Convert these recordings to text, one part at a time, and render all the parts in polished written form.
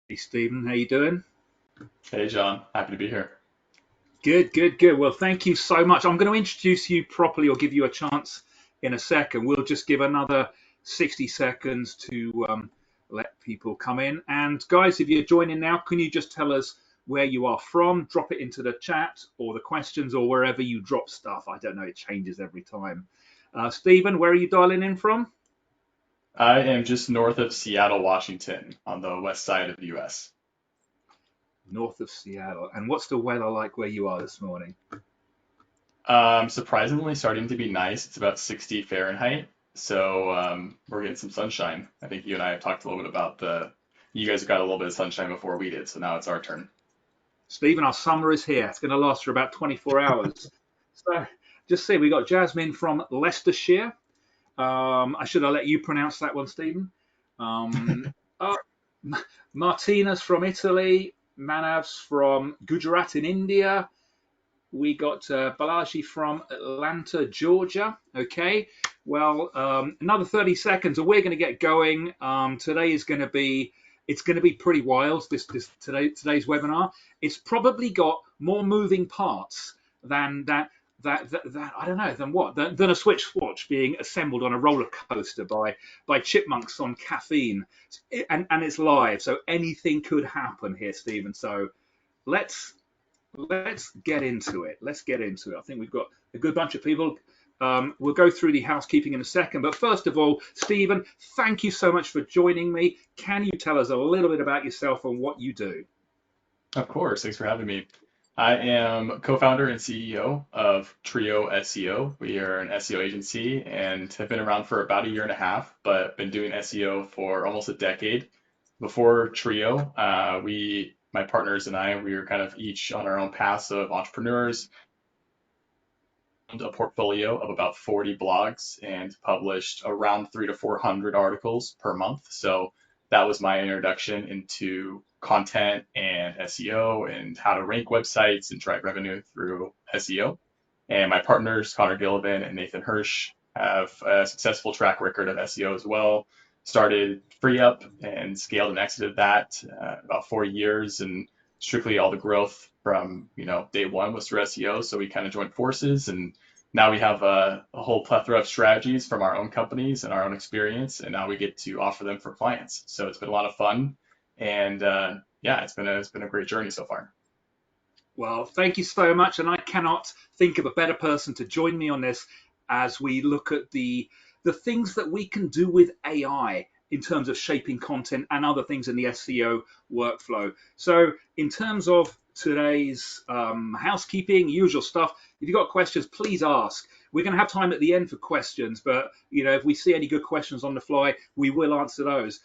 Hey Stephen, how you doing? Hey John, happy to be here. Good, good, good. Well, thank you so much. I'm going to introduce you properly or give you a chance in a second. We'll just give another 60 seconds to let people come in. And guys, if you're joining now, can you just tell us where you are from? Drop it into the chat or the questions or wherever you drop stuff. I don't know, it changes every time. Stephen, where are you dialing in from? I am just north of Seattle, Washington, on the west side of the US. North of Seattle. And what's the weather like where you are this morning? Surprisingly starting to be nice. It's about 60 Fahrenheit, so we're getting some sunshine. I think you and I have talked a little bit about you guys got a little bit of sunshine before we did, so now it's our turn. Stephen, our summer is here. It's going to last for about 24 hours. So just see, we got Jasmine from Leicestershire. I should have let you pronounce that one, Stephen. Um, uh, Martina's from Italy. Manav's from Gujarat in India. We got Balaji from Atlanta, Georgia. Okay. Well, another 30 seconds, and we're going to get going. Today is going to be it's going to be pretty wild. Today's webinar. It's probably got more moving parts than that I don't know than a Switch watch being assembled on a roller coaster by chipmunks on caffeine, and it's live, so anything could happen here, Stephen. So let's let's get into it. Let's get into it. I think we've got a good bunch of people. We'll go through the housekeeping in a second. But first of all, Stephen, thank you so much for joining me. Can you tell us a little bit about yourself and what you do? Of course, thanks for having me. I am co-founder and CEO of Trio SEO. We are an SEO agency and have been around for about a year and a half, but been doing SEO for almost a decade. Before Trio, my partners and I, we were kind of each on our own paths of entrepreneurs, a portfolio of about 40 blogs and published around 300 to 400 articles per month. So that was my introduction into content and SEO and how to rank websites and drive revenue through SEO. And my partners, Connor Gillivan and Nathan Hirsch, have a successful track record of SEO as well. Started FreeUp and scaled and exited that about 4 years, and strictly all the growth from day one was through SEO. So we kind of joined forces, and now we have a whole plethora of strategies from our own companies and our own experience, and now we get to offer them for clients. So it's been a lot of fun, and yeah, it's been a great journey so far. Well, thank you so much. And I cannot think of a better person to join me on this as we look at the things that we can do with AI in terms of shaping content and other things in the SEO workflow. So, in terms of today's housekeeping, usual stuff, if you've got questions, please ask. We're going to have time at the end for questions, but if we see any good questions on the fly, we will answer those.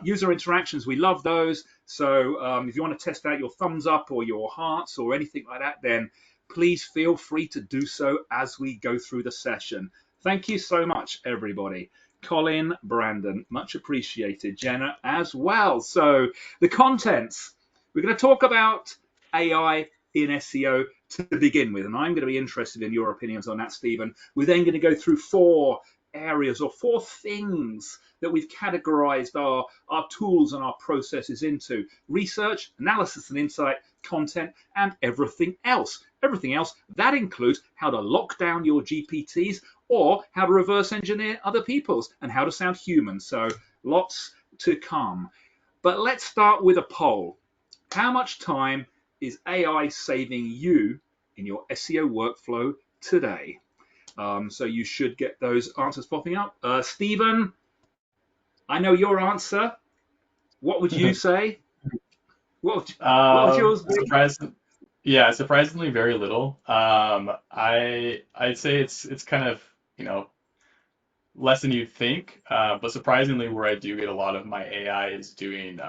User interactions, we love those. So if you want to test out your thumbs up or your hearts or anything like that, then please feel free to do so as we go through the session. Thank you so much, everybody. Colin, Brandon, much appreciated. Jenna as well. So the contents, we're going to talk about AI in SEO to begin with, and I'm going to be interested in your opinions on that, Stephen. We're then going to go through four areas or four things that we've categorized our tools and our processes into: research, analysis and insight, content, and everything else. Everything else, that includes how to lock down your GPTs or how to reverse engineer other people's and how to sound human. So lots to come. But let's start with a poll. How much time is AI saving you in your SEO workflow today? So you should get those answers popping up. Stephen, I know your answer. What would you say? What would yours be? Surprise, yeah, surprisingly very little. I'd say it's kind of less than you'd think, but surprisingly, where I do get a lot of my AI is doing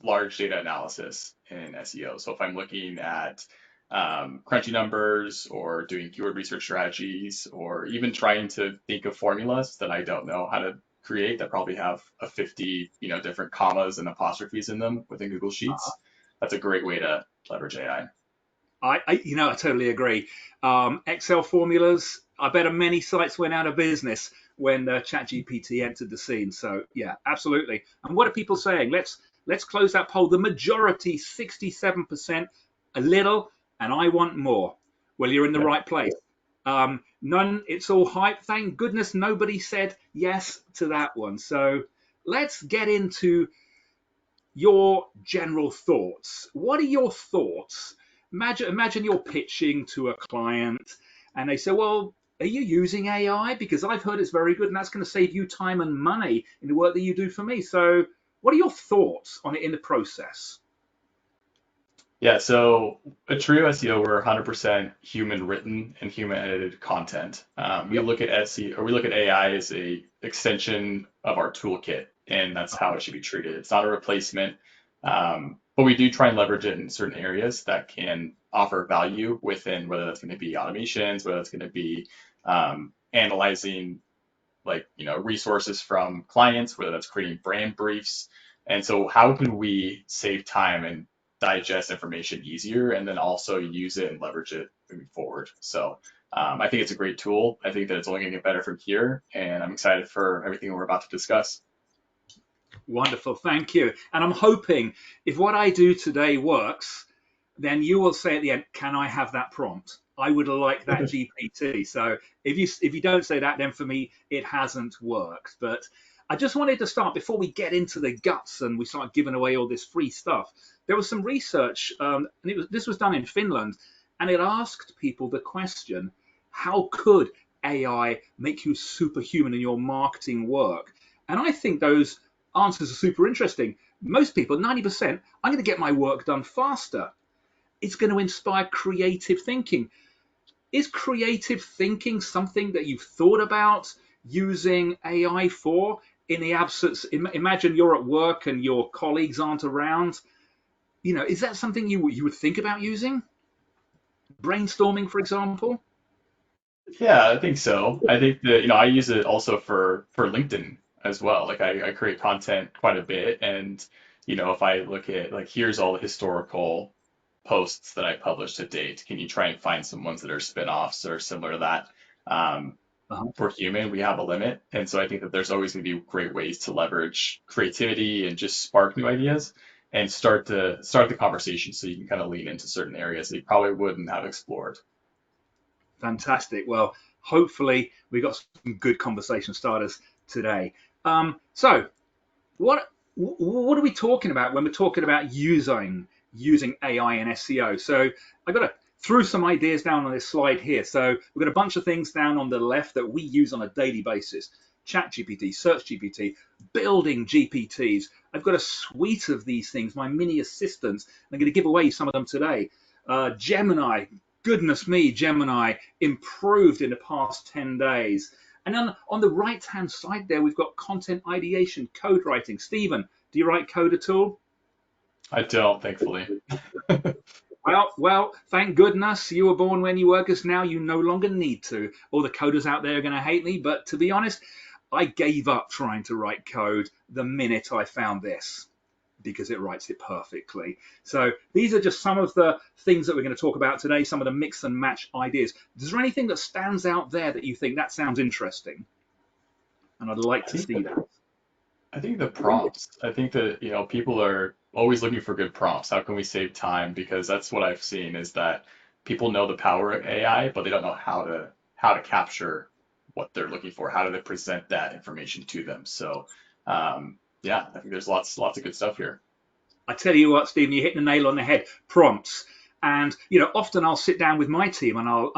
large data analysis in SEO. So if I'm looking at crunchy numbers or doing keyword research strategies, or even trying to think of formulas that I don't know how to create that probably have a 50 different commas and apostrophes in them within Google Sheets, that's a great way to leverage AI. I totally agree. Excel formulas. I bet many sites went out of business when ChatGPT entered the scene. So yeah, absolutely. And what are people saying? Let's close that poll. The majority, 67%, a little, and I want more. Well, you're in the Yeah. right place. None, it's all hype. Thank goodness nobody said yes to that one. So let's get into your general thoughts. What are your thoughts? Imagine you're pitching to a client and they say, well, are you using AI? Because I've heard it's very good and that's going to save you time and money in the work that you do for me. So what are your thoughts on it in the process? Yeah, so at Trio SEO, we're 100% human written and human edited content. We Yep. look at SEO, or we look at AI as a extension of our toolkit, and that's how it should be treated. It's not a replacement, but we do try and leverage it in certain areas that can offer value within, whether that's going to be automations, whether that's going to be analyzing resources from clients, whether that's creating brand briefs. And so how can we save time and digest information easier and then also use it and leverage it moving forward? So I think it's a great tool. I think that it's only going to get better from here, and I'm excited for everything we're about to discuss. Wonderful. Thank you. And I'm hoping if what I do today works, then you will say at the end, can I have that prompt? I would like that GPT. So if you don't say that, then for me, it hasn't worked. But I just wanted to start before we get into the guts and we start giving away all this free stuff. There was some research, and this was done in Finland, and it asked people the question, how could AI make you superhuman in your marketing work? And I think those answers are super interesting. Most people, 90%, I'm going to get my work done faster. It's going to inspire creative thinking. Is creative thinking something that you've thought about using AI for? In the absence, imagine you're at work and your colleagues aren't around. Is that something you would think about using? Brainstorming, for example? Yeah, I think so. I think that, I use it also for LinkedIn as well. Like I create content quite a bit, and if I look at like here's all the historical posts that I published to date, can you try and find some ones that are spin-offs or similar to that? Um, Uh-huh. for human, we have a limit, and so I think that there's always going to be great ways to leverage creativity and just spark new ideas and start the conversation so you can kind of lean into certain areas that you probably wouldn't have explored. Fantastic. Well, hopefully we got some good conversation starters today. So what are we talking about when we're talking about using AI in SEO? So I got to threw some ideas down on this slide here. So we've got a bunch of things down on the left that we use on a daily basis. ChatGPT, SearchGPT, building GPTs. I've got a suite of these things, my mini assistants. I'm going to give away some of them today. Gemini, goodness me, Gemini improved in the past 10 days. And then on the right-hand side there, we've got content ideation, code writing. Stephen, do you write code at all? I don't, thankfully. Well, thank goodness you were born when you were, because now you no longer need to. All the coders out there are going to hate me, but to be honest, I gave up trying to write code the minute I found this, because it writes it perfectly. So these are just some of the things that we're going to talk about today, some of the mix and match ideas. Is there anything that stands out there that you think that sounds interesting? And I'd like I to think see that. I think the prompts. I think that, people are always looking for good prompts. How can we save time? Because that's what I've seen is that people know the power of AI, but they don't know how to capture what they're looking for. How do they present that information to them? So, yeah, I think there's lots of good stuff here. I tell you what, Stephen, you hit the nail on the head. Prompts. And often I'll sit down with my team and I'll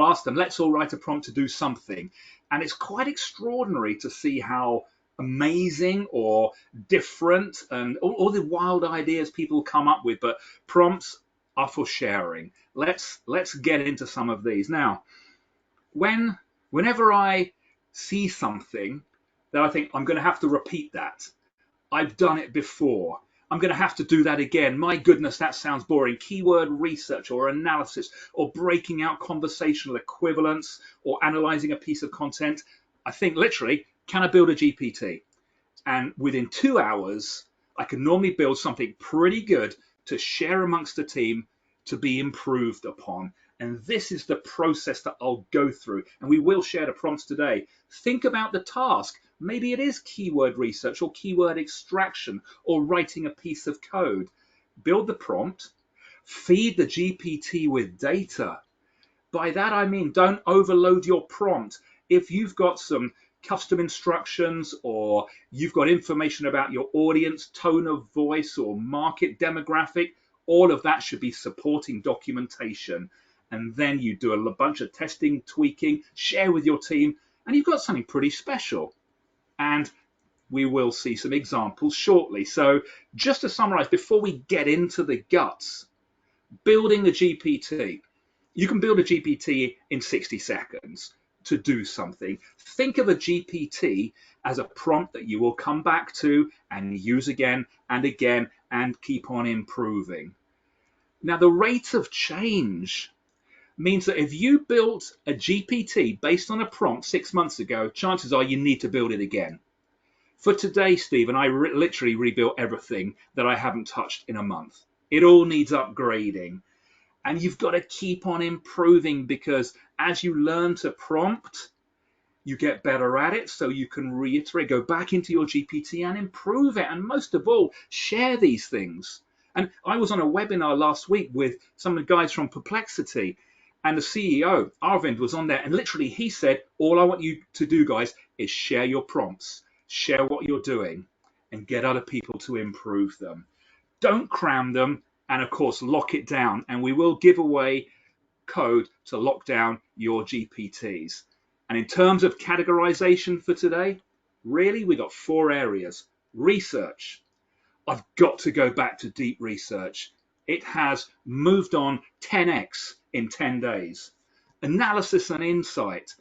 ask them, let's all write a prompt to do something. And it's quite extraordinary to see how amazing or different and all the wild ideas people come up with. But prompts are for sharing. Let's get into some of these. Now, whenever I see something that I think I'm going to have to repeat that, I've done it before. I'm going to have to do that again. My goodness, that sounds boring. Keyword research or analysis or breaking out conversational equivalents or analyzing a piece of content. I think literally, can I build a GPT? And within 2 hours, I can normally build something pretty good to share amongst the team to be improved upon. And this is the process that I'll go through. And we will share the prompts today. Think about the task. Maybe it is keyword research or keyword extraction or writing a piece of code. Build the prompt, feed the GPT with data. By that I mean don't overload your prompt. If you've got some custom instructions or you've got information about your audience, tone of voice or market demographic, all of that should be supporting documentation. And then you do a bunch of testing, tweaking, share with your team, and you've got something pretty special. And we will see some examples shortly. So just to summarize, before we get into the guts, building a GPT. You can build a GPT in 60 seconds to do something. Think of a GPT as a prompt that you will come back to and use again and again and keep on improving. Now, the rate of change means that if you built a GPT based on a prompt 6 months ago, chances are you need to build it again. For today, Stephen, I literally rebuilt everything that I haven't touched in a month. It all needs upgrading. And you've got to keep on improving, because as you learn to prompt, you get better at it, so you can reiterate, go back into your GPT and improve it. And most of all, share these things. And I was on a webinar last week with some of the guys from Perplexity, and the CEO, Arvind, was on there. And literally he said, all I want you to do, guys, is share your prompts, share what you're doing, and get other people to improve them. Don't cram them. And of course, lock it down. And we will give away code to lock down your GPTs. And in terms of categorization for today, really, we got 4 areas. Research. I've got to go back to deep research. It has moved on 10x in 10 days. Analysis and insight.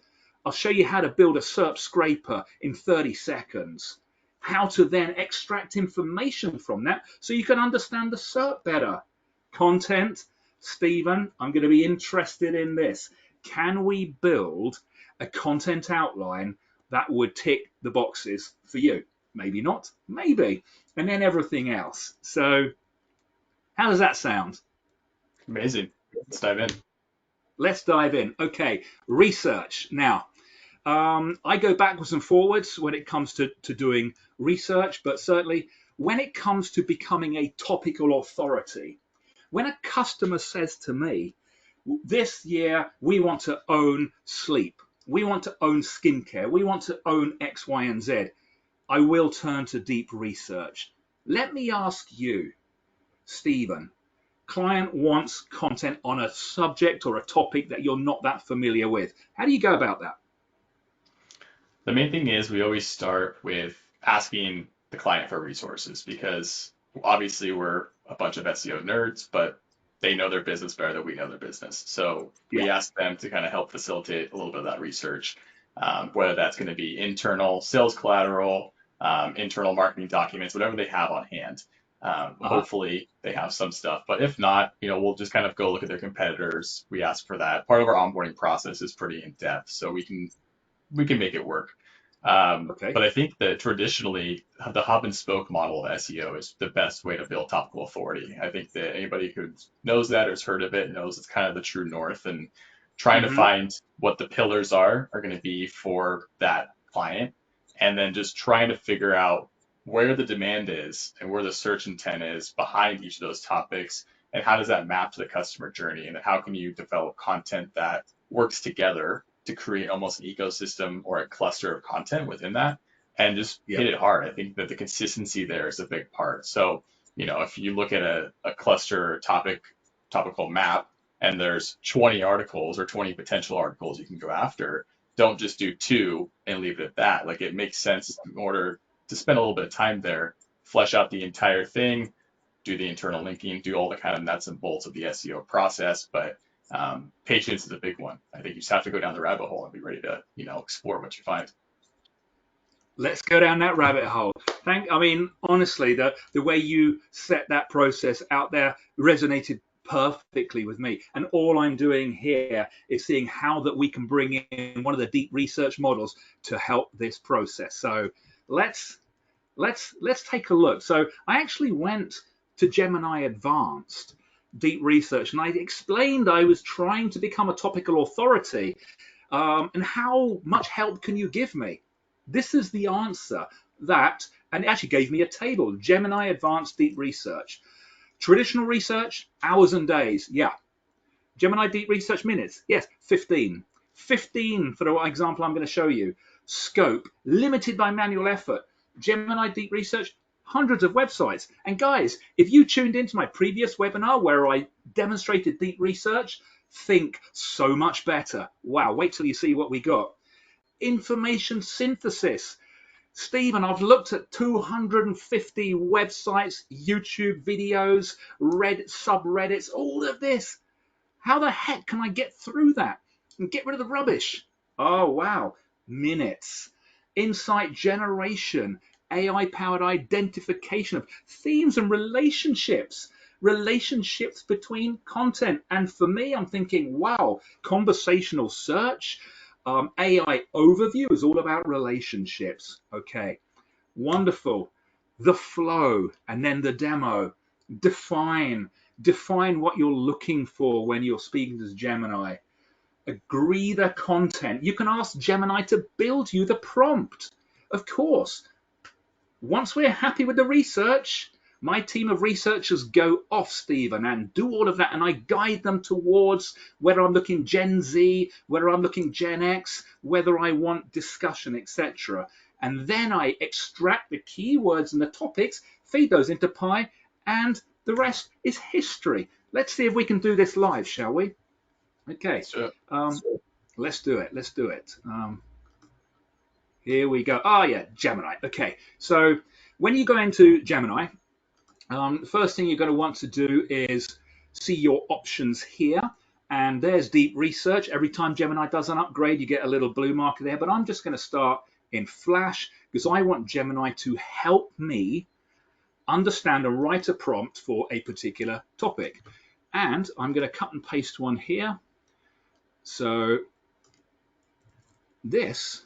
I'll show you how to build a SERP scraper in 30 seconds. How to then extract information from that so you can understand the SERP better. Content. Stephen, I'm going to be interested in this. Can we build a content outline that would tick the boxes for you? Maybe not, maybe. And then everything else. So how does that sound? Amazing. Let's dive in. Let's dive in. Okay, research. Now, I go backwards and forwards when it comes to doing research, but certainly when it comes to becoming a topical authority, when a customer says to me, this year we want to own sleep, we want to own skincare, we want to own X, Y, and Z, I will turn to deep research. Let me ask you, Stephen, client wants content on a subject or a topic that you're not that familiar with. How do you go about that? The main thing is we always start with asking the client for resources, because obviously we're a bunch of SEO nerds, but they know their business better than we know their business. So we ask them to kind of help facilitate a little bit of that research, whether that's going to be internal sales collateral, internal marketing documents, whatever they have on hand. Hopefully they have some stuff, but if not, we'll just kind of go look at their competitors. We ask for that. Part of our onboarding process is pretty in depth, so we can make it work. Okay. But I think that traditionally the hub and spoke model of SEO is the best way to build topical authority. I think that anybody who knows that or has heard of it knows it's kind of the true north, and trying to find what the pillars are going to be for that client, and then just trying to figure out where the demand is and where the search intent is behind each of those topics, and how does that map to the customer journey, and how can you develop content that works together to create almost an ecosystem or a cluster of content within that, and just hit it hard. I think that the consistency there is a big part. So, if you look at a cluster topical map and there's 20 articles or 20 potential articles you can go after, don't just do 2 and leave it at that. Like, it makes sense in order to spend a little bit of time there, flesh out the entire thing, do the internal linking, do all the kind of nuts and bolts of the SEO process. But patience is a big one. I think you just have to go down the rabbit hole and be ready to, explore what you find. Let's go down that rabbit hole. Honestly, the way you set that process out there resonated perfectly with me. And all I'm doing here is seeing how that we can bring in one of the deep research models to help this process. So let's take a look. So I actually went to Gemini Advanced Deep Research, and I explained I was trying to become a topical authority, and how much help can you give me? This is the answer that, and it actually gave me a table, Gemini Advanced Deep Research. Traditional research, hours and days, yeah. Gemini Deep Research minutes, yes, 15. 15 for the example I'm going to show you. Scope, limited by manual effort. Gemini Deep Research, hundreds of websites. And guys, if you tuned into my previous webinar where I demonstrated deep research, think so much better. Wow, wait till you see what we got. Information synthesis. Stephen, I've looked at 250 websites, YouTube videos, subreddits, all of this. How the heck can I get through that and get rid of the rubbish? Oh, wow. Minutes. Insight generation. AI-powered identification of themes and relationships. Relationships between content. And for me, I'm thinking, wow, conversational search. AI overview is all about relationships. Okay, wonderful. The flow and then the demo. Define what you're looking for when you're speaking to Gemini. Agree the content. You can ask Gemini to build you the prompt. Of course, once we're happy with the research, my team of researchers go off, Stephen, and do all of that, and I guide them towards whether I'm looking Gen Z, whether I'm looking Gen X, whether I want discussion, etc. And then I extract the keywords and the topics, feed those into Pi, and the rest is history. Let's see if we can do this live, shall we? Okay, Sure. Let's do it. Let's do it. Here we go. Oh, yeah, Gemini. Okay, so when you go into Gemini, the first thing you're going to want to do is see your options here. And there's deep research. Every time Gemini does an upgrade, you get a little blue marker there. But I'm just going to start in Flash because I want Gemini to help me understand and write a prompt for a particular topic. And I'm going to cut and paste one here. So this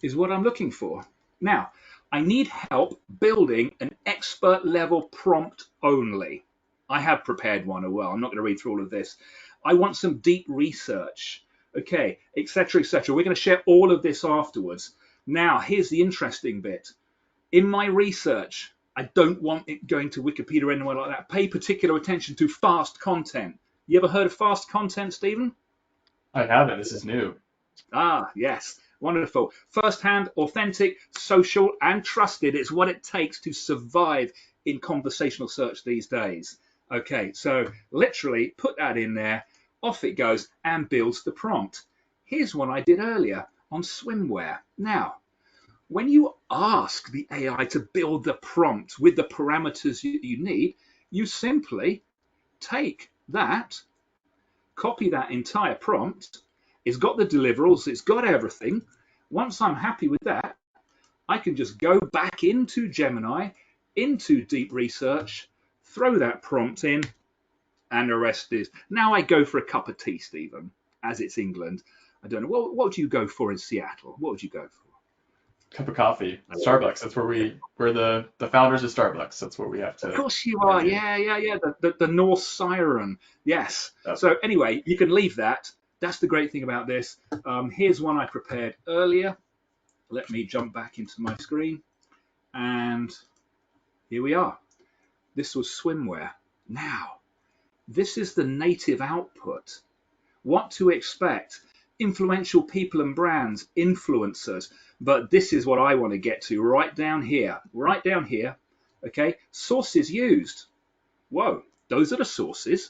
is what I'm looking for. Now, I need help building an expert level prompt only. I have prepared one as well. I'm not going to read through all of this. I want some deep research, okay, etc., etc. We're going to share all of this afterwards. Now, here's the interesting bit. In my research, I don't want it going to Wikipedia or anywhere like that. Pay particular attention to fast content. You ever heard of fast content, Stephen? I haven't. This is new. Ah, yes. Wonderful. First-hand, authentic, social, and trusted. It's what it takes to survive in conversational search these days. Okay, so literally put that in there. Off it goes and builds the prompt. Here's one I did earlier on swimwear. Now, when you ask the AI to build the prompt with the parameters you need, you simply take that, copy that entire prompt. It's got the deliverables, it's got everything. Once I'm happy with that, I can just go back into Gemini, into deep research, throw that prompt in, and the rest is. Now I go for a cup of tea, Stephen, as it's England. I don't know. What would you go for in Seattle? What would you go for? Cup of coffee. Starbucks. That's where we're the founders of Starbucks. That's where we have to. Of course you are. Yeah. The Norse siren. Yes. So anyway, you can leave that. That's the great thing about this. Here's one I prepared earlier. Let me jump back into my screen. And here we are. This was swimwear. Now, this is the native output. What to expect. Influential people and brands, influencers. But this is what I want to get to right down here. Right down here. Okay. Sources used. Whoa. Those are the sources.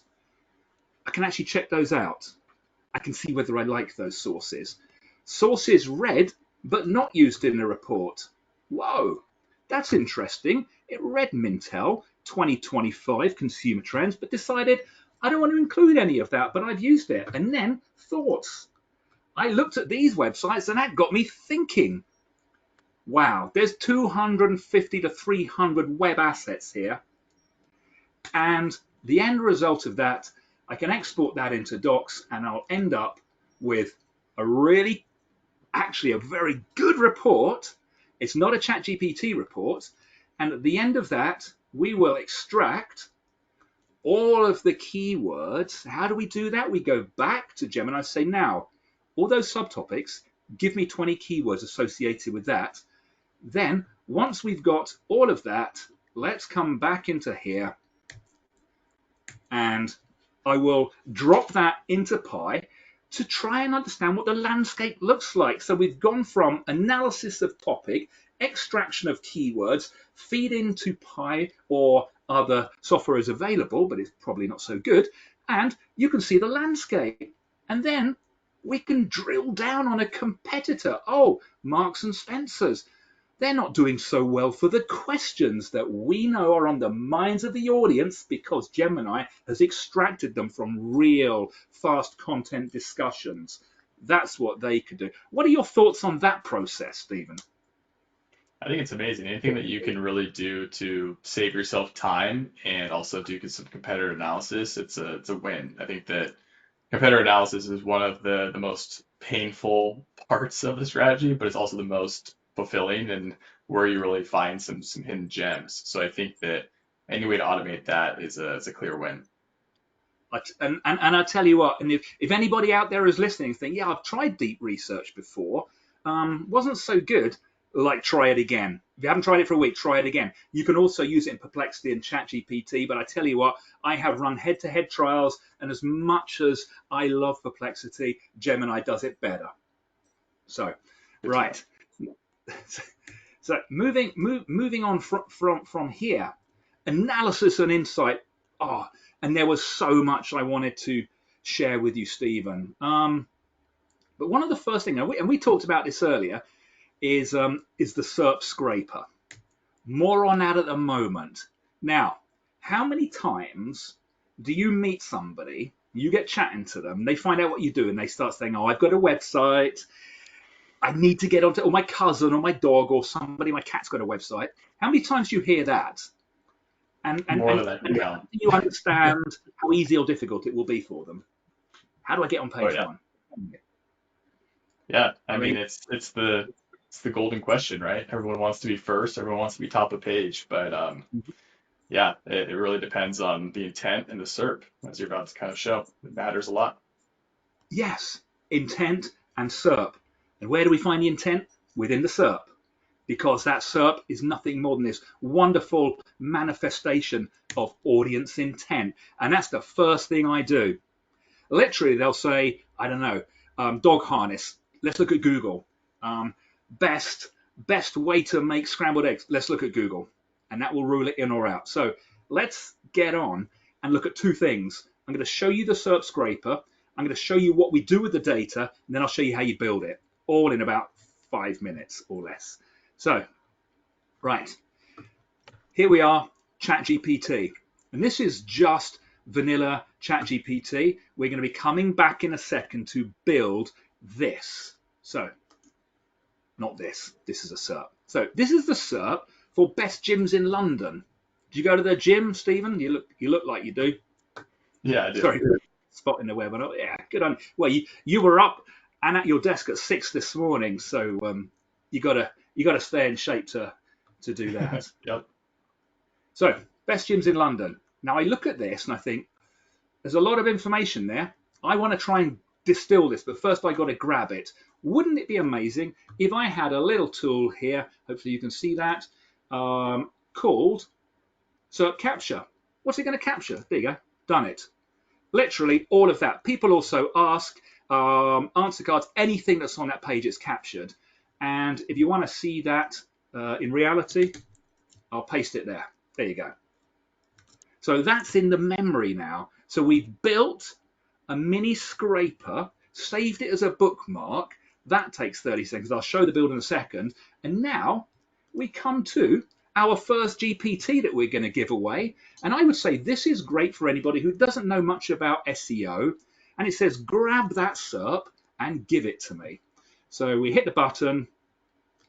I can actually check those out. I can see whether I like those sources. Sources read, but not used in the report. Whoa, that's interesting. It read Mintel 2025 consumer trends, but decided I don't want to include any of that, but I've used it. And then thoughts. I looked at these websites and that got me thinking. Wow, there's 250 to 300 web assets here. And the end result of that, I can export that into docs and I'll end up with a very good report. It's not a ChatGPT report. And at the end of that, we will extract all of the keywords. How do we do that? We go back to Gemini and say, now, all those subtopics, give me 20 keywords associated with that. Then once we've got all of that, let's come back into here and I will drop that into Pi to try and understand what the landscape looks like. So we've gone from analysis of topic, extraction of keywords, feed into Pi or other software is available, but it's probably not so good. And you can see the landscape. And then we can drill down on a competitor. Oh, Marks and Spencer's. They're not doing so well for the questions that we know are on the minds of the audience because Gemini has extracted them from real fast content discussions. That's what they could do. What are your thoughts on that process, Stephen? I think it's amazing. Anything that you can really do to save yourself time and also do some competitor analysis, it's a win. I think that competitor analysis is one of the most painful parts of the strategy, but it's also the most fulfilling and where you really find some hidden gems. So I think that any way to automate that is a clear win. And I tell you what, and if anybody out there is listening, think, yeah, I've tried deep research before, wasn't so good, like try it again. If you haven't tried it for a week, try it again. You can also use it in Perplexity and ChatGPT, but I tell you what, I have run head-to-head trials, and as much as I love Perplexity, Gemini does it better. So, right. So moving on from here, analysis and insight. Oh, and there was so much I wanted to share with you, Stephen. But one of the first things, and we talked about this earlier, is the SERP scraper. More on that at the moment. Now, how many times do you meet somebody, you get chatting to them, they find out what you do, and they start saying, oh, I've got a website, I need to get onto, or my cousin or my dog or somebody, my cat's got a website. How many times do you hear that? And More than I can how count. do you understand how easy or difficult it will be for them? How do I get on page one? Yeah, I mean it's the golden question, right? Everyone wants to be first, everyone wants to be top of page, but yeah, it really depends on the intent and the SERP, as you're about to kind of show. It matters a lot. Yes, intent and SERP. And where do we find the intent? Within the SERP. Because that SERP is nothing more than this wonderful manifestation of audience intent. And that's the first thing I do. Literally, they'll say, I don't know, dog harness. Let's look at Google. Best way to make scrambled eggs. Let's look at Google. And that will rule it in or out. So let's get on and look at two things. I'm going to show you the SERP scraper. I'm going to show you what we do with the data, and then I'll show you how you build it, all in about 5 minutes or less. So, right, here we are, ChatGPT. And this is just vanilla ChatGPT. We're going to be coming back in a second to build this. So, not this. This is a SERP. So, this is the SERP for best gyms in London. Do you go to the gym, Stephen? You look like you do. Yeah, I do. Sorry, spotting the webinar. Yeah, good on you. Well, you were up and at your desk at 6 this morning, so you gotta stay in shape to do that. Yep. So, best gyms in London. Now I look at this and I think there's a lot of information there. I want to try and distill this, but first I got to grab it. Wouldn't it be amazing if I had a little tool here? Hopefully you can see that, called SERP Capture. What's it going to capture? There you go. Done it. Literally all of that. People also ask, answer cards, anything that's on that page is captured. And if you want to see that in reality, I'll paste it there. There you go. So that's in the memory now. So we've built a mini scraper, saved it as a bookmark. That takes 30 seconds. I'll show the build in a second. And now we come to our first GPT that we're going to give away. And I would say this is great for anybody who doesn't know much about SEO. And it says, grab that SERP and give it to me. So we hit the button.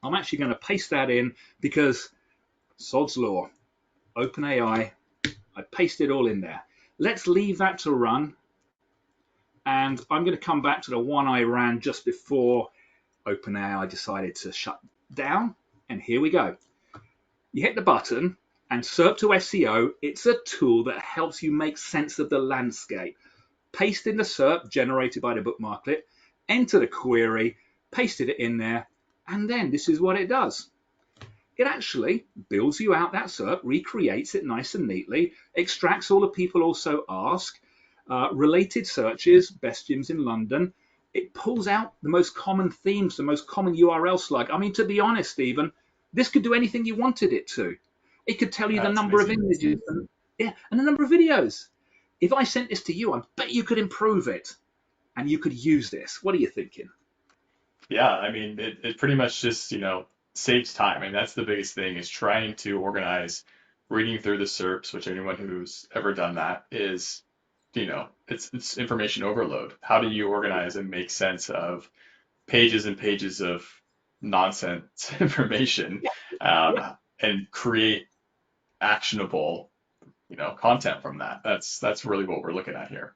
I'm actually going to paste that in because sod's law, OpenAI, I paste it all in there. Let's leave that to run. And I'm going to come back to the one I ran just before OpenAI decided to shut down. And here we go. You hit the button and SERP to SEO. It's a tool that helps you make sense of the landscape. Paste in the SERP generated by the Bookmarklet, enter the query, pasted it in there, and then this is what it does. It actually builds you out that SERP, recreates it nice and neatly, extracts all the people also ask, related searches, best gyms in London. It pulls out the most common themes, the most common URL slug. I mean, to be honest, Stephen, this could do anything you wanted it to. It could tell you the That's number of amazing. images and the number of videos. If I sent this to you, I bet you could improve it and you could use this. What are you thinking? Yeah, I mean, it pretty much just, saves time. And that's the biggest thing is trying to organize reading through the SERPs, which anyone who's ever done that is, it's information overload. How do you organize and make sense of pages and pages of nonsense information, Yeah. and create actionable, content from that? That's really what we're looking at here.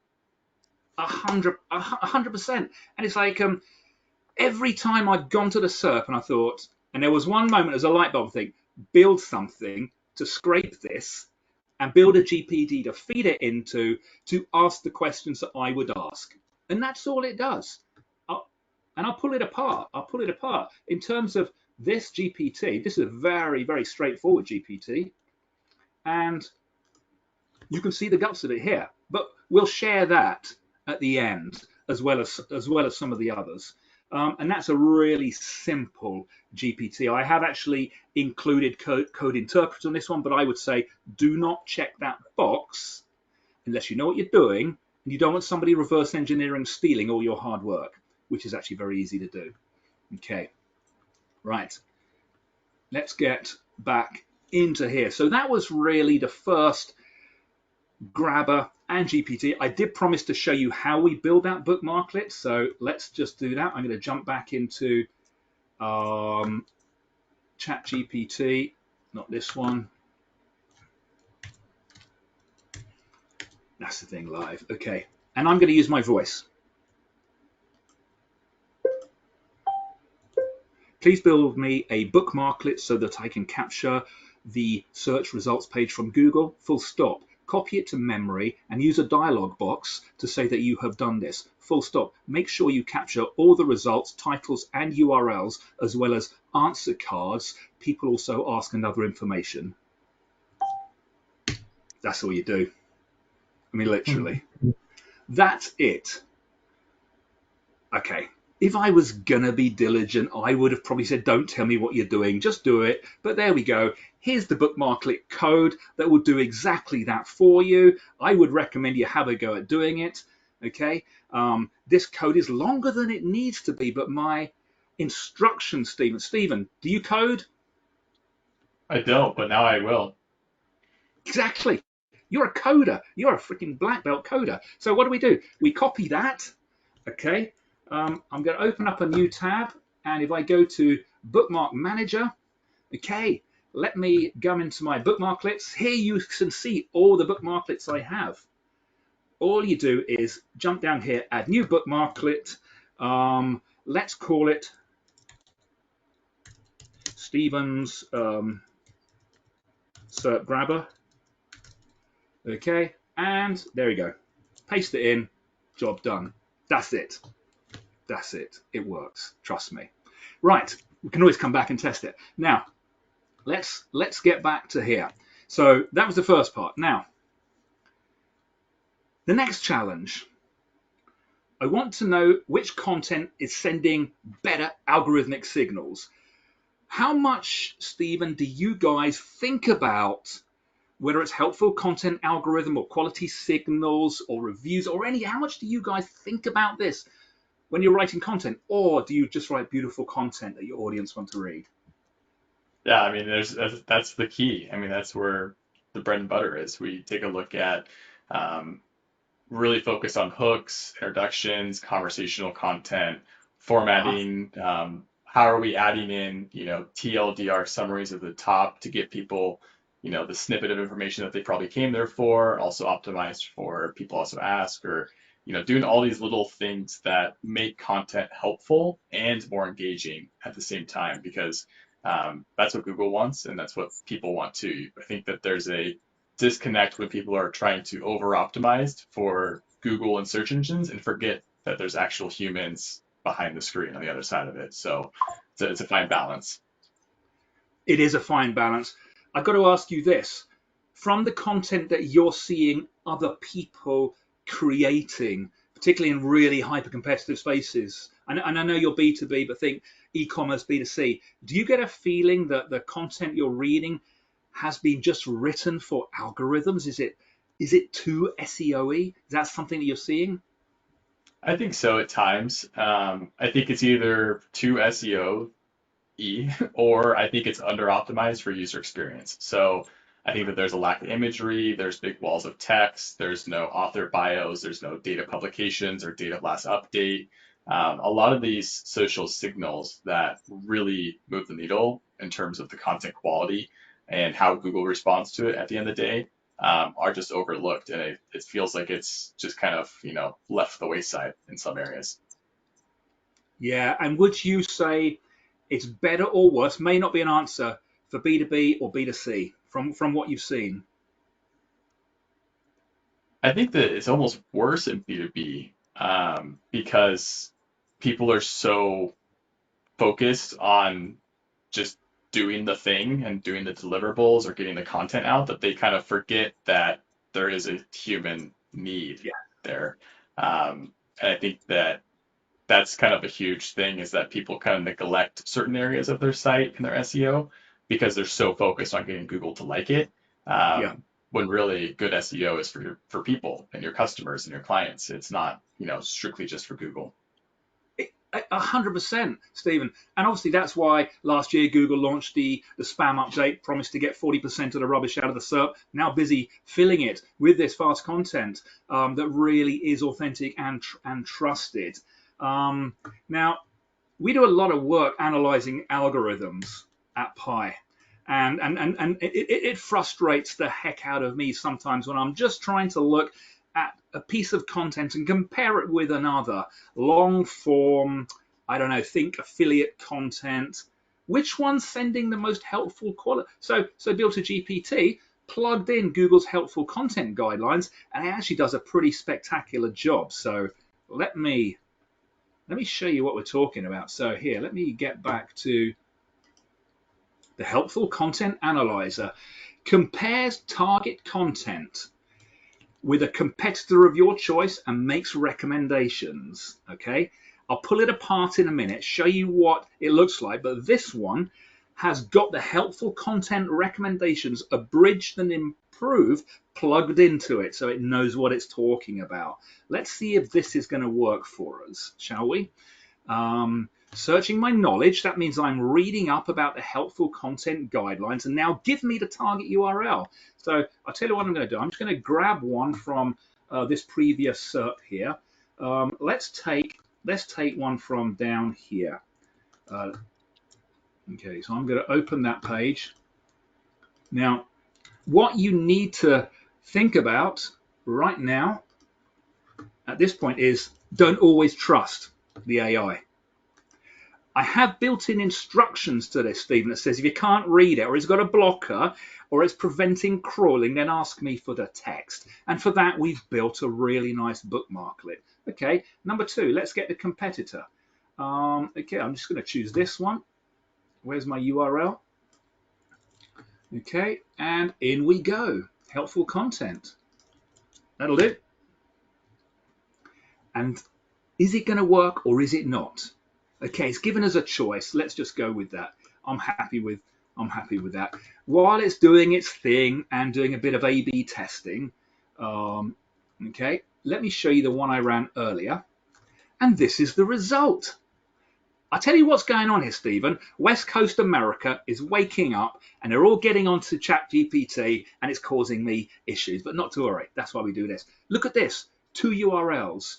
100%. And it's like every time I've gone to the SERP and I thought, and there was one moment as a light bulb thing, build something to scrape this and build a GPT to feed it into to ask the questions that I would ask. And that's all it does. I'll pull it apart. I'll pull it apart. In terms of this GPT, this is a very, very straightforward GPT. And you can see the guts of it here. But we'll share that at the end, as well as some of the others. And that's a really simple GPT. I have actually included code interpreters on this one, but I would say do not check that box unless you know what you're doing and you don't want somebody reverse engineering stealing all your hard work, which is actually very easy to do. Okay, right. Let's get back into here. So that was really the first grabber and GPT. I did promise to show you how we build that Bookmarklet, so let's just do that. I'm going to jump back into ChatGPT, not this one. That's the thing, live. Okay, and I'm going to use my voice. Please build me a Bookmarklet so that I can capture the search results page from Google, full stop. Copy it to memory and use a dialog box to say that you have done this. Full stop. Make sure you capture all the results, titles, and URLs, as well as answer cards. People also ask and other information. That's all you do. I mean, literally. That's it. Okay. If I was gonna be diligent, I would have probably said, don't tell me what you're doing, just do it. But there we go. Here's the Bookmarklet code that will do exactly that for you. I would recommend you have a go at doing it. Okay. This code is longer than it needs to be, but my instructions, Stephen, do you code? I don't, but now I will. Exactly. You're a coder. You're a freaking black belt coder. So what do? We copy that. Okay. I'm going to open up a new tab, and if I go to Bookmark Manager, okay, let me go into my bookmarklets. Here you can see all the bookmarklets I have. All you do is jump down here, add new bookmarklet. Let's call it Stephen's SERP Grabber. Okay, and there we go. Paste it in, job done. That's it. That's it. It works. Trust me. Right. We can always come back and test it. Now, let's get back to here. So that was the first part. Now, the next challenge. I want to know which content is sending better algorithmic signals. How much, Stephen, do you guys think about whether it's helpful content algorithm or quality signals or reviews or how much do you guys think about this when you're writing content, or do you just write beautiful content that your audience want to read? Yeah, I mean, that's the key. I mean, that's where the bread and butter is. We take a look at really focus on hooks, introductions, conversational content, formatting. How are we adding in, TLDR summaries at the top to get people, the snippet of information that they probably came there for, also optimized for people also ask, or doing all these little things that make content helpful and more engaging at the same time, because that's what Google wants and that's what people want too. I think that there's a disconnect when people are trying to over optimize for Google and search engines and forget that there's actual humans behind the screen on the other side of it. So it's a fine balance. It is a fine balance. I've got to ask you this. From the content that you're seeing other people creating, particularly in really hyper-competitive spaces, and I know you're B2B, but think e-commerce, B2C, do you get a feeling that the content you're reading has been just written for algorithms? Is it too SEO-y? Is that something that you're seeing? I think so at times. I think it's either too SEO or I think it's under optimized for user experience. So I think that there's a lack of imagery, there's big walls of text, there's no author bios, there's no data publications or data last update. A lot of these social signals that really move the needle in terms of the content quality and how Google responds to it at the end of the day are just overlooked. And it feels like it's just kind of, left the wayside in some areas. Yeah, and would you say it's better or worse? May not be an answer for B2B or B2C from what you've seen. I think that it's almost worse in B2B because people are so focused on just doing the thing and doing the deliverables or getting the content out that they kind of forget that there is a human need Yeah. there. And I think that that's kind of a huge thing is that people kind of neglect certain areas of their site and their SEO because they're so focused on getting Google to like it. Yeah. When really good SEO is for people and your customers and your clients. It's not, strictly just for Google. 100%, Stephen. And obviously that's why last year Google launched the spam update, promised to get 40% of the rubbish out of the SERP, now busy filling it with this fast content that really is authentic and trusted. Now, we do a lot of work analyzing algorithms at Pi. And it frustrates the heck out of me sometimes when I'm just trying to look at a piece of content and compare it with another long form, I don't know, think affiliate content. Which one's sending the most helpful quality? So built a GPT, plugged in Google's helpful content guidelines, and it actually does a pretty spectacular job. So let me show you what we're talking about. So here, let me get back to the helpful content analyzer. Compares target content with a competitor of your choice and makes recommendations. Okay, I'll pull it apart in a minute, show you what it looks like, but this one has got the helpful content recommendations abridged and improved plugged into it so it knows what it's talking about. Let's see if this is going to work for us, shall we? Searching my knowledge, that means I'm reading up about the helpful content guidelines, and now give me the target URL. So I'll tell you what I'm going to do. I'm just going to grab one from this previous SERP here. Let's take one from down here. Okay, so I'm going to open that page. Now, what you need to think about right now at this point is don't always trust the AI. I have built-in instructions to this, Stephen, that says if you can't read it or it's got a blocker or it's preventing crawling, then ask me for the text. And for that, we've built a really nice bookmarklet. Okay, number two, let's get the competitor. Okay, I'm just going to choose this one. Where's my URL? Okay, and in we go. Helpful content. That'll do. And is it going to work or is it not? Okay, it's given us a choice. Let's just go with that. I'm happy with that. While it's doing its thing and doing a bit of A/B testing, okay, let me show you the one I ran earlier. And this is the result. I tell you what's going on here, Stephen. West Coast America is waking up and they're all getting onto ChatGPT and it's causing me issues. But not to worry. That's why we do this. Look at this. 2 URLs.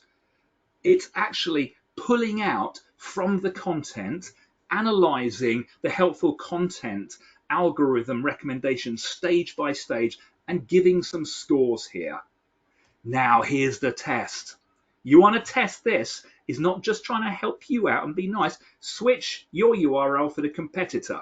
It's actually pulling out from the content, analyzing the helpful content algorithm recommendations stage by stage and giving some scores here. Now here's the test. You want to test this, is not just trying to help you out and be nice. Switch your URL for the competitor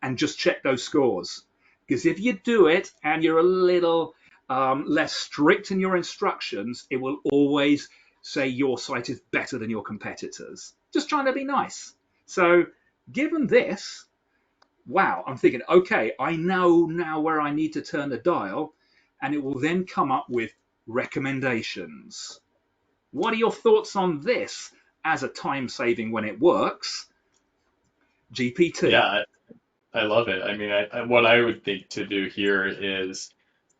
and just check those scores. Because if you do it and you're a little less strict in your instructions, it will always say your site is better than your competitors. Just trying to be nice. So given this, wow, I'm thinking, okay, I know now where I need to turn the dial, and it will then come up with recommendations. What are your thoughts on this as a time saving when it works? GPT. Yeah, I love it. I mean, what I would think to do here is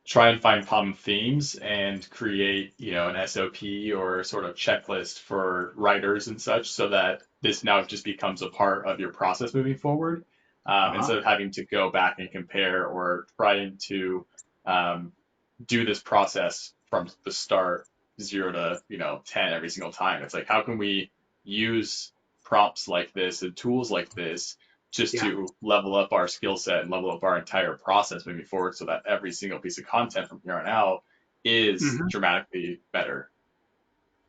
try and find common themes and create, an SOP or sort of checklist for writers and such so that this now just becomes a part of your process moving forward, Uh-huh. instead of having to go back and compare or trying to um, do this process from the start, 0 to 10 every single time. It's like, how can we use prompts like this and tools like this just Yeah. to level up our skill set and level up our entire process moving forward so that every single piece of content from here on out is Mhm. dramatically better.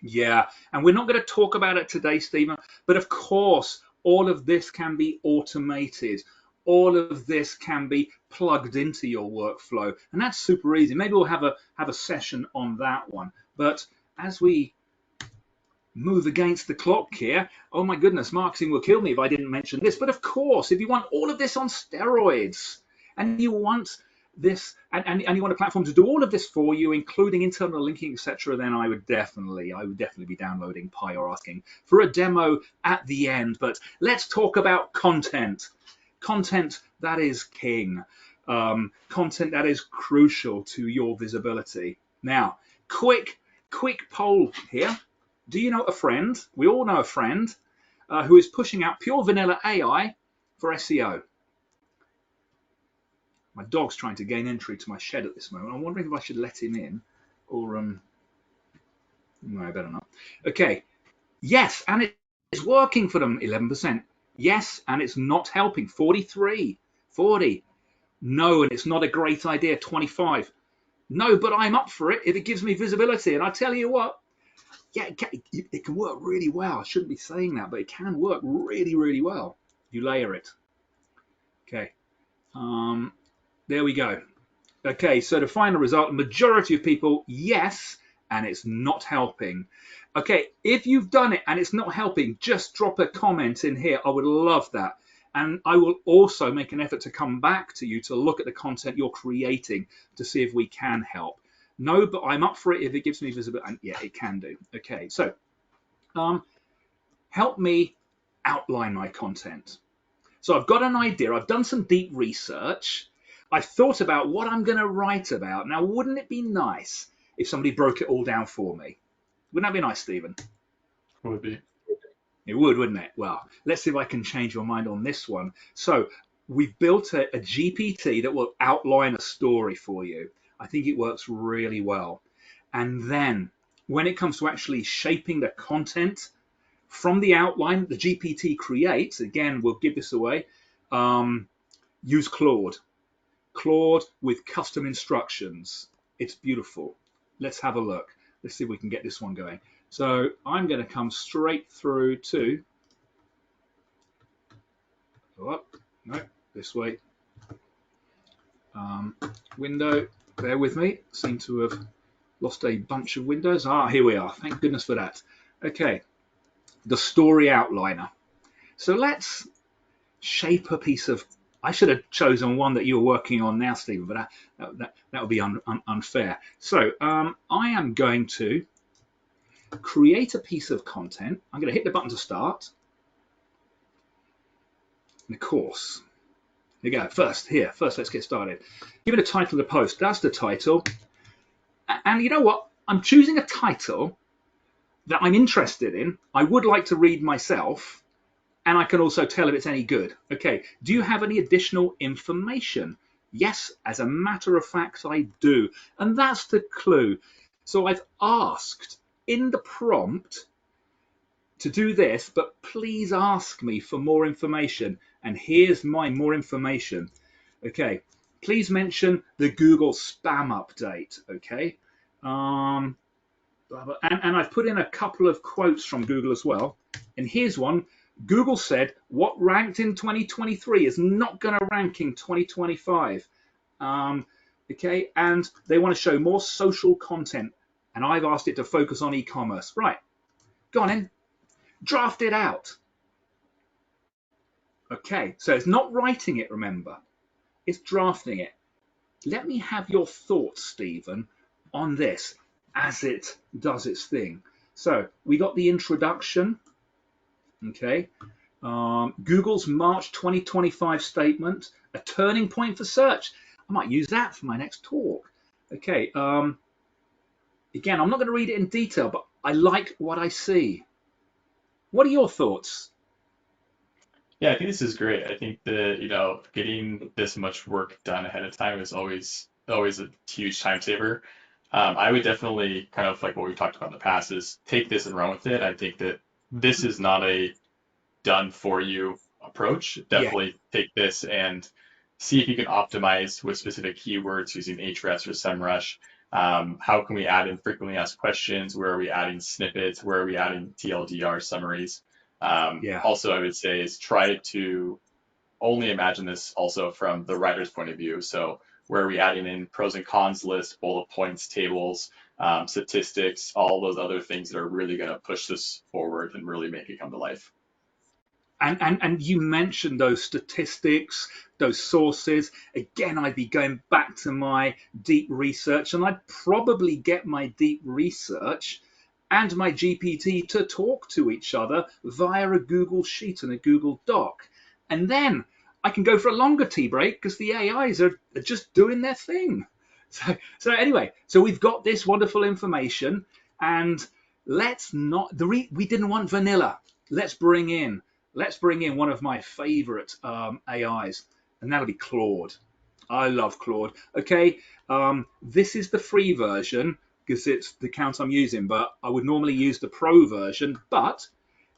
Yeah, and we're not going to talk about it today, Stephen, but of course, all of this can be automated. All of this can be plugged into your workflow, and that's super easy. Maybe we'll have a session on that one. But as we move against the clock here, oh my goodness, marketing will kill me if I didn't mention this. But of course, if you want all of this on steroids, and you want this, and you want a platform to do all of this for you, including internal linking, etc., then I would definitely be downloading Pi or asking for a demo at the end. But let's talk about content. Content that is king. Content that is crucial to your visibility. Now, quick poll here. Do you know a friend? We all know a friend who is pushing out pure vanilla AI for SEO. My dog's trying to gain entry to my shed at this moment. I'm wondering if I should let him in or no, I better not. Okay. Yes, and it's working for them, 11%. Yes, and it's not helping, 43, 40. No, and it's not a great idea, 25. No, but I'm up for it if it gives me visibility. And I tell you what, yeah, it can work really well. I shouldn't be saying that, but it can work really, really well. You layer it. Okay. There we go. Okay, so the final result, the majority of people, yes, and it's not helping. Okay, if you've done it and it's not helping, just drop a comment in here. I would love that. And I will also make an effort to come back to you to look at the content you're creating to see if we can help. No, but I'm up for it if it gives me visibility. And yeah, it can do. Okay, so help me outline my content. So I've got an idea. I've done some deep research. I've thought about what I'm going to write about. Now, wouldn't it be nice if somebody broke it all down for me? Wouldn't that be nice, Stephen? Would be. It would, wouldn't it? Well, let's see if I can change your mind on this one. So we've built a GPT that will outline a story for you. I think it works really well. And then when it comes to actually shaping the content from the outline the GPT creates, again, we'll give this away, use Claude. Claude with custom instructions. It's beautiful. Let's have a look. Let's see if we can get this one going. So I'm going to come straight through to, go up, no, this way. Window, bear with me. Seem to have lost a bunch of windows. Ah, here we are. Thank goodness for that. Okay, the story outliner. So let's shape a piece of. I should have chosen one that you're working on now, Stephen, but that would be unfair. So I am going to create a piece of content. I'm going to hit the button to start. And of course, here you go. First, let's get started. Give it a title of the post. That's the title. And you know what? I'm choosing a title that I'm interested in. I would like to read myself. And I can also tell if it's any good. Okay, do you have any additional information? Yes, as a matter of fact, I do. And that's the clue. So I've asked in the prompt to do this, but please ask me for more information. And here's my more information. Okay, please mention the Google spam update. Okay, and I've put in a couple of quotes from Google as well. And here's one. Google said what ranked in 2023 is not going to rank in 2025. Okay, and they want to show more social content. And I've asked it to focus on e-commerce. Right, Go on in, draft it out. Okay, so it's not writing it, remember, it's drafting it. Let me have your thoughts, Stephen, on this as it does its thing. So we got the introduction, okay. Google's March 2025 statement, a turning point for search. I might use that for my next talk. Okay. Again, I'm not going to read it in detail, but I like what I see. What are your thoughts? Yeah, I think this is great. I think that, getting this much work done ahead of time is always a huge time saver. I would definitely kind of like what we've talked about in the past is take this and run with it. I think that this is not a done for you approach. Yeah, Definitely take this and see if you can optimize with specific keywords using Ahrefs or SEMrush. How can we add in frequently asked questions? Where are we adding snippets? Where are we adding TLDR summaries? yeah, Also, I would say is try to only imagine this also from the writer's point of view. So where are we adding in pros and cons lists, bullet points, tables, statistics, all those other things that are really going to push this forward and really make it come to life. and you mentioned those statistics, those sources. Again, I'd be going back to my deep research, and I'd probably get my deep research and my GPT to talk to each other via a Google Sheet and a Google Doc. And then I can go for a longer tea break because the AIs are just doing their thing. So anyway, so we've got this wonderful information, and let's not we didn't want vanilla. Let's bring in one of my favorite AIs, and that'll be Claude. I love Claude. Okay, this is the free version because it's the account I'm using, but I would normally use the pro version. But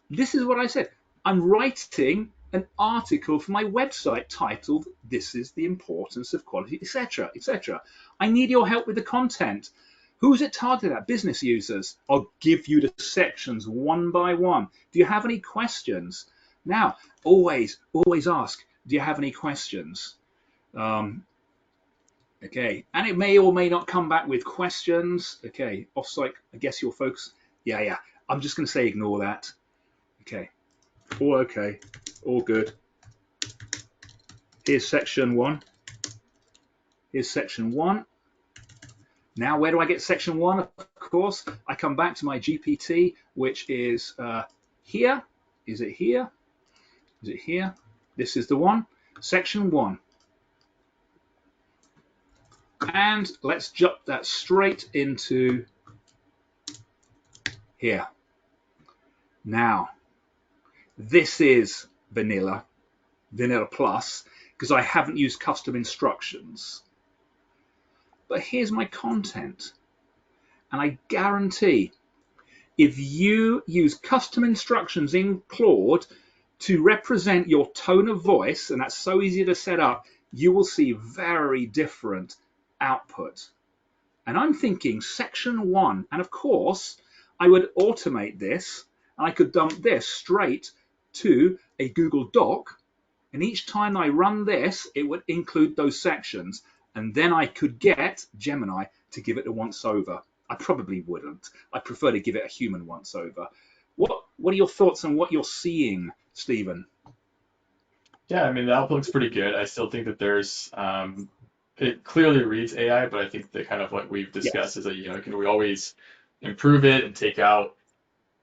this is what I said. I'm writing an article for my website titled "This is the importance of quality," etc., etc. I need your help with the content. Who's it targeted at? Business users. I'll give you the sections one by one. Do you have any questions? Now, always ask, do you have any questions? Okay, and it may or may not come back with questions. Okay, offsite, I guess your folks. Yeah. I'm just going to say ignore that. Okay, all okay, all good. Here's section one. Here's section one. Now, where do I get section one? Of course, I come back to my GPT, which is here. Is it here? Is it here? This is the one. Section one. And let's jump that straight into here. Now, this is vanilla plus, because I haven't used custom instructions. But here's my content. And I guarantee if you use custom instructions in Claude to represent your tone of voice, and that's so easy to set up, you will see very different output. And I'm thinking section one, and of course, I would automate this, and I could dump this straight to a Google Doc, and each time I run this, it would include those sections, and then I could get Gemini to give it a once over. I probably wouldn't. I prefer to give it a human once over. What are your thoughts on what you're seeing, Stephen? Yeah, I mean, the output looks pretty good. I still think that there's, it clearly reads AI, but I think that kind of what we've discussed Yes. is that, can we always improve it and take out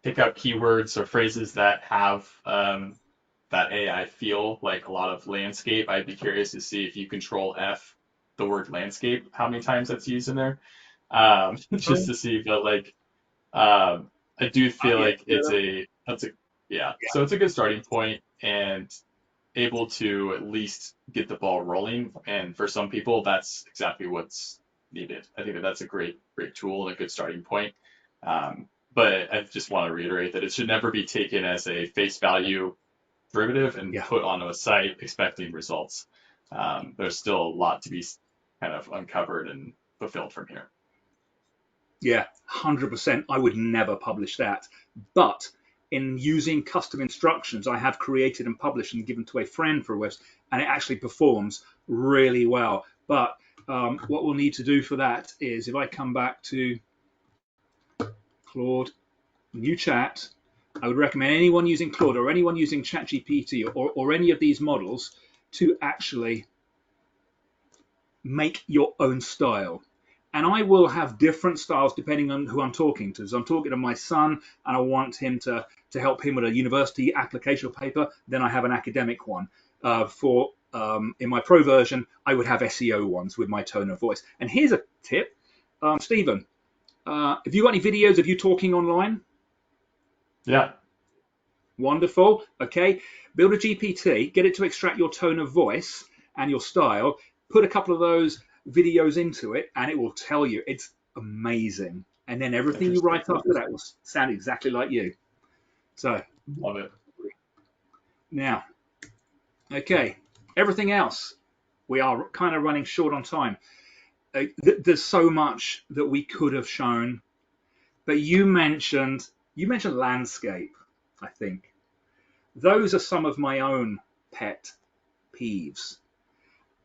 keywords or phrases that have that AI feel like a lot of landscape. I'd be curious to see if you control F the word landscape, how many times that's used in there, just to see. But like, I do feel Yeah. like yeah. So it's a good starting point and able to at least get the ball rolling. And for some people, that's exactly what's needed. I think that that's a great tool and a good starting point. But I just want to reiterate that it should never be taken as a face value derivative and Yeah. put onto a site expecting results. There's still a lot to be kind of uncovered and fulfilled from here. Yeah, 100%. I would never publish that. But in using custom instructions, I have created and published and given to a friend for a website, and it actually performs really well. But what we'll need to do for that is if I come back to Claude, new chat, I would recommend anyone using Claude or anyone using ChatGPT or any of these models to actually make your own style. And I will have different styles depending on who I'm talking to. So I'm talking to my son and I want him to help him with a university application paper, then I have an academic one. In my pro version, I would have SEO ones with my tone of voice. And here's a tip, Stephen, have you got any videos of you talking online? Yeah. Wonderful. Okay. Build a GPT, get it to extract your tone of voice and your style, put a couple of those videos into it, and it will tell you. It's amazing. And then everything you write after that will sound exactly like you. So, Love it. Now, okay, everything else, we are kind of running short on time. There's so much that we could have shown, but you mentioned landscape, I think. Those are some of my own pet peeves.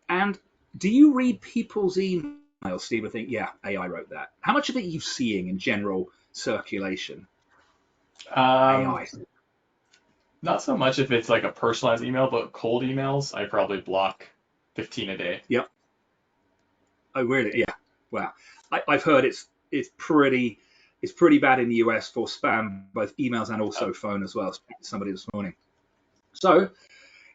And do you read people's emails, Steve? I think, yeah, AI wrote that. How much of it are you seeing in general circulation? Um, AI. Not so much if it's like a personalized email, but cold emails, I probably block 15 a day. Yep. Oh, really? Yeah. Wow. I've heard it's pretty bad in the US for spam, both emails and also phone as well. Somebody this morning. So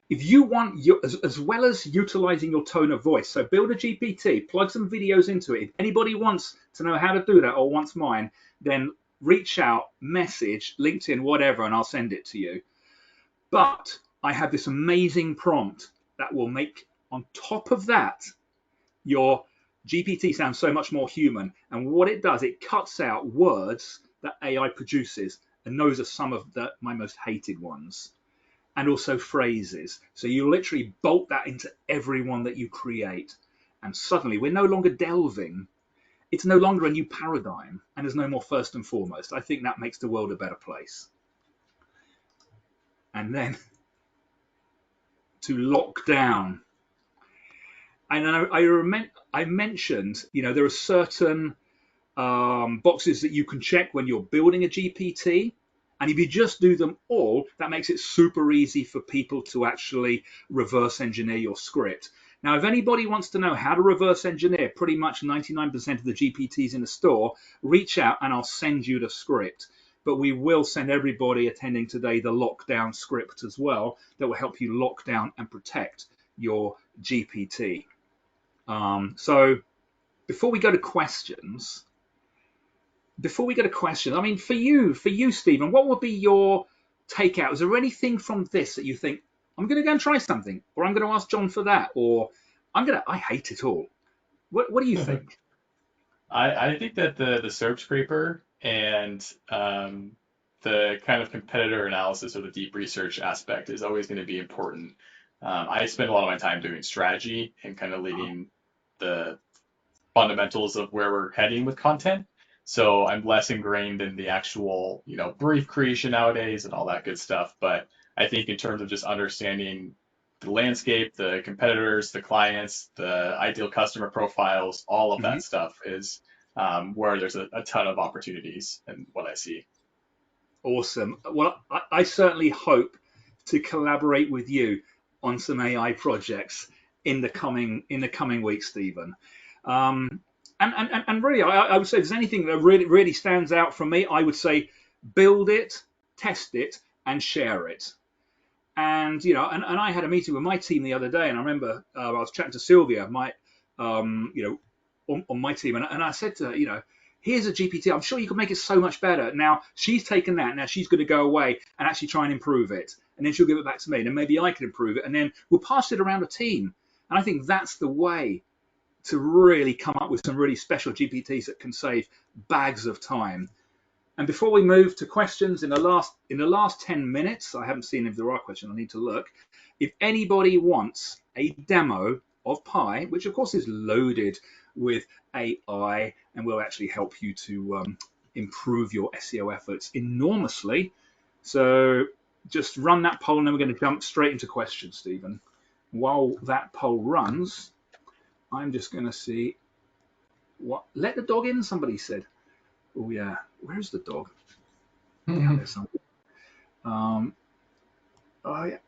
if you want as well as utilizing your tone of voice, so build a GPT, plug some videos into it. If anybody wants to know how to do that or wants mine, then reach out, message, LinkedIn, whatever, and I'll send it to you. But I have this amazing prompt that will make, on top of that, your GPT sounds so much more human. And what it does, it cuts out words that AI produces. And those are some of my most hated ones. And also phrases. So you literally bolt that into every one that you create. And suddenly we're no longer delving. It's no longer a new paradigm. And there's no more first and foremost. I think that makes the world a better place. And then to lock down. And I mentioned, there are certain boxes that you can check when you're building a GPT. And if you just do them all, that makes it super easy for people to actually reverse engineer your script. Now, if anybody wants to know how to reverse engineer pretty much 99% of the GPTs in the store, reach out and I'll send you the script. But we will send everybody attending today the lockdown script as well that will help you lock down and protect your GPT. So before we go to questions, I mean, for you, Stephen, what would be your takeout? Is there anything from this that you think, I'm going to go and try something, or I'm going to ask John for that, or I hate it all. What do you think? I think that the SERP scraper and the kind of competitor analysis or the deep research aspect is always going to be important. I spend a lot of my time doing strategy and kind of leading the fundamentals of where we're heading with content. So I'm less ingrained in the actual, brief creation nowadays and all that good stuff. But I think in terms of just understanding the landscape, the competitors, the clients, the ideal customer profiles, all of Mm-hmm. that stuff is where there's a ton of opportunities and what I see. Awesome. Well, I certainly hope to collaborate with you on some AI projects in the coming weeks, Stephen. And really, I would say if there's anything that really stands out from me, I would say build it, test it, and share it. And I had a meeting with my team the other day, and I remember I was chatting to Sylvia, on my team, and I said to her, here's a GPT. I'm sure you can make it so much better. Now she's taken that. Now she's going to go away and actually try and improve it, and then she'll give it back to me, and then maybe I can improve it, and then we'll pass it around a team. And I think that's the way to really come up with some really special GPTs that can save bags of time. And before we move to questions in the last 10 minutes, I haven't seen if there are questions, I need to look. If anybody wants a demo of Pi, which of course is loaded with AI and will actually help you to improve your SEO efforts enormously. So just run that poll and then we're going to jump straight into questions, Stephen. While that poll runs, I'm just going to see what. Let the dog in, somebody said. Oh, yeah. Where's the dog? Down there somewhere. Oh yeah.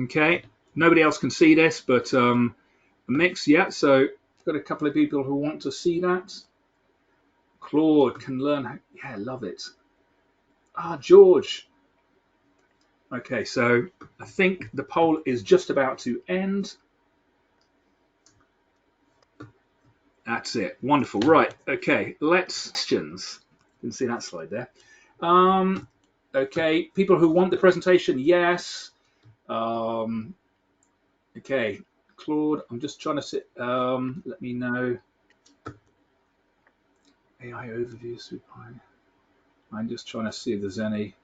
Okay. Nobody else can see this, but a mix. Yeah. So got a couple of people who want to see that. Claude can learn. Yeah, love it. George. Okay, so I think the poll is just about to end. That's it. Wonderful. Right. Okay. Let's questions. Didn't see that slide there. Okay. People who want the presentation, yes. Okay. Claude, I'm just trying to sit. Let me know. AI overview. I'm just trying to see if there's any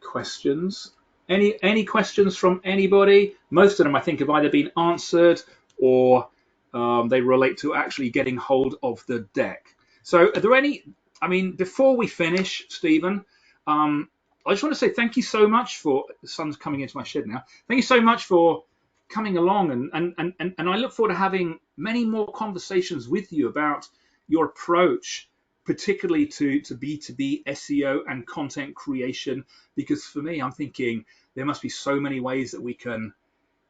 questions. Any questions from anybody? Most of them, I think, have either been answered or they relate to actually getting hold of the deck. So are there any, I mean, before we finish, Stephen, I just want to say thank you so much for, the sun's coming into my shed now. Thank you so much for coming along, and I look forward to having many more conversations with you about your approach, particularly to B2B SEO and content creation, because for me, I'm thinking there must be so many ways that we can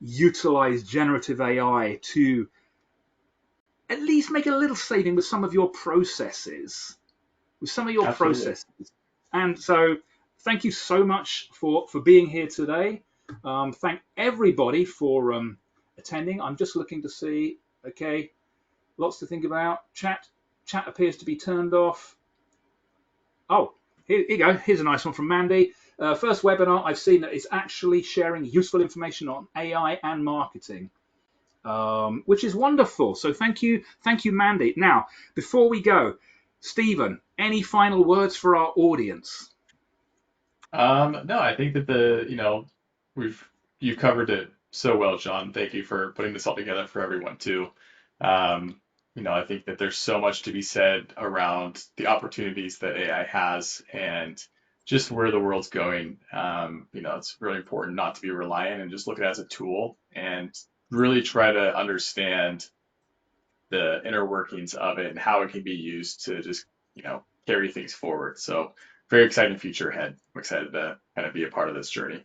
utilize generative AI to at least make a little saving with some of your processes, Absolutely. And so thank you so much for being here today. Thank everybody for attending. I'm just looking to see, okay, lots to think about. Chat appears to be turned off. Oh, here you go. Here's a nice one from Mandy. First webinar I've seen that is actually sharing useful information on AI and marketing, which is wonderful. So thank you, Mandy. Now, before we go, Stephen, any final words for our audience? No, I think that we've you've covered it so well, John. Thank you for putting this all together for everyone too. I think that there's so much to be said around the opportunities that AI has and just where the world's going. It's really important not to be reliant and just look at it as a tool and really try to understand the inner workings of it and how it can be used to just, carry things forward. So very exciting future ahead. I'm excited to kind of be a part of this journey.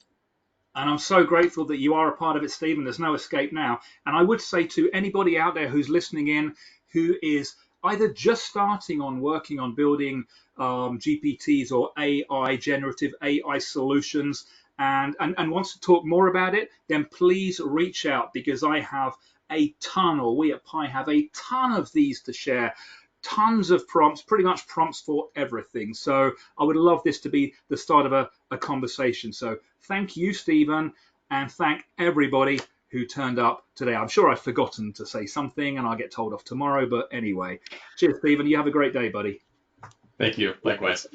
And I'm so grateful that you are a part of it, Stephen. There's no escape now. And I would say to anybody out there who's listening in, who is either just starting on working on building GPTs or AI, generative AI solutions, and wants to talk more about it, then please reach out, because I have a ton, or we at Pi have a ton of these to share. Tons of prompts, pretty much prompts for everything. So I would love this to be the start of a conversation. So thank you, Stephen, and thank everybody who turned up today. I'm sure I've forgotten to say something and I'll get told off tomorrow, but anyway, cheers, Stephen. You have a great day, buddy. Thank you. Likewise.